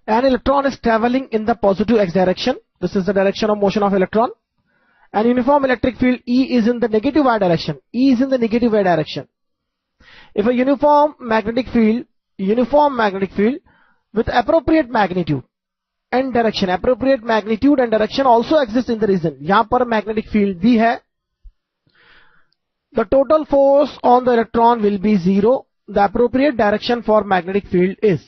An electron is traveling in the positive x direction. This is the direction of motion of electron. An uniform electric field E is in the negative y direction. E is in the negative y direction. If a uniform magnetic field with appropriate magnitude and direction also exists in the region. यहां पर magnetic field भी है. The total force on the electron will be 0. The appropriate direction for magnetic field is.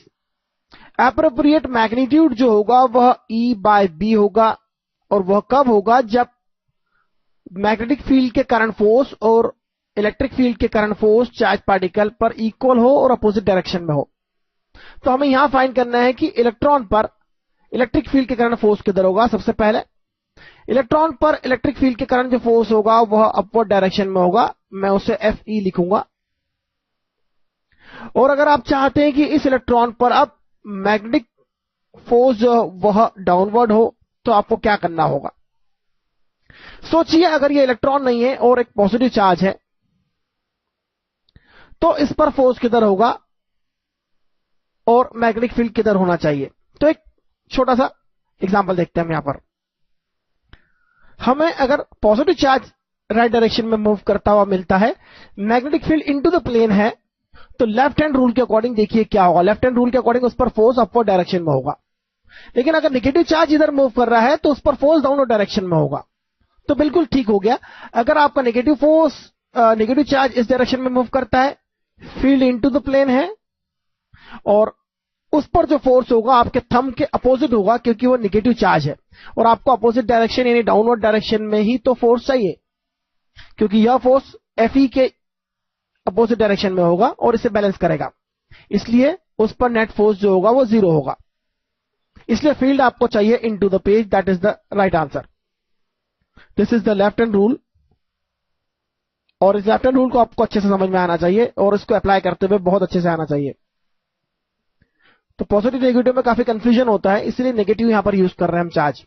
Appropriate magnitude जो होगा वह E by B होगा, और वह कब होगा जब मैग्नेटिक फील्ड के करंट फोर्स और इलेक्ट्रिक फील्ड के करंट फोर्स चार्ज पार्टिकल पर इक्वल हो और अपोजिट डायरेक्शन में हो. तो हमें यहां फाइंड करना है कि इलेक्ट्रॉन पर इलेक्ट्रिक फील्ड के करंट फोर्स किधर होगा. सबसे पहले इलेक्ट्रॉन पर इलेक्ट्रिक फील्ड के करंट जो फोर्स होगा वह अपवर्ड डायरेक्शन में होगा. मैं उसे Fe लिखूंगा. और अगर आप चाहते हैं कि इस इलेक्ट्रॉन पर अब मैग्नेटिक फोर्स जो वह डाउनवर्ड हो, तो आपको क्या करना होगा. सोचिए अगर यह इलेक्ट्रॉन नहीं है और एक पॉजिटिव चार्ज है, तो इस पर फोर्स किधर होगा और मैग्नेटिक फील्ड किधर होना चाहिए. तो एक छोटा सा एग्जांपल देखते हैं हम यहां पर. हमें अगर पॉजिटिव चार्ज राइट डायरेक्शन में मूव करता हुआ मिलता है, magnetic field into the plane है, तो लेफ्ट हैंड रूल के अकॉर्डिंग देखिए क्या होगा. लेफ्ट हैंड रूल के अकॉर्डिंग उस पर फोर्स अपवर्ड डायरेक्शन में होगा. लेकिन अगर नेगेटिव चार्ज इधर मूव कर रहा है तो उस पर फोर्स डाउनवर्ड डायरेक्शन में होगा. तो बिल्कुल ठीक हो गया. अगर आपका नेगेटिव चार्ज इस डायरेक्शन में मूव करता है, फील्ड इनटू द प्लेन है, और उस पर जो फोर्स होगा आपके थंब के अपोजिट होगा, क्योंकि वो नेगेटिव चार्ज है, और आपको अपोजिट डायरेक्शन यानी डाउनवर्ड डायरेक्शन में ही तो फोर्स चाहिए, क्योंकि यह फोर्स Fe के अपोजिट डायरेक्शन में होगा और इसे बैलेंस करेगा. इसलिए उस पर नेट फोर्स जो होगा वो 0 होगा. इसलिए फील्ड आपको चाहिए into the page. That is the right answer. This is the left hand rule, और इस लेफ्ट हैंड रूल को आपको अच्छे से समझ में आना चाहिए और इसको अप्लाई करते हुए बहुत अच्छे से आना चाहिए. तो पॉजिटिव नेगेटिव में काफी कंफ्यूजन होता है, इसलिए नेगेटिव यहां पर यूज कर रहे हैं हम चार्ज.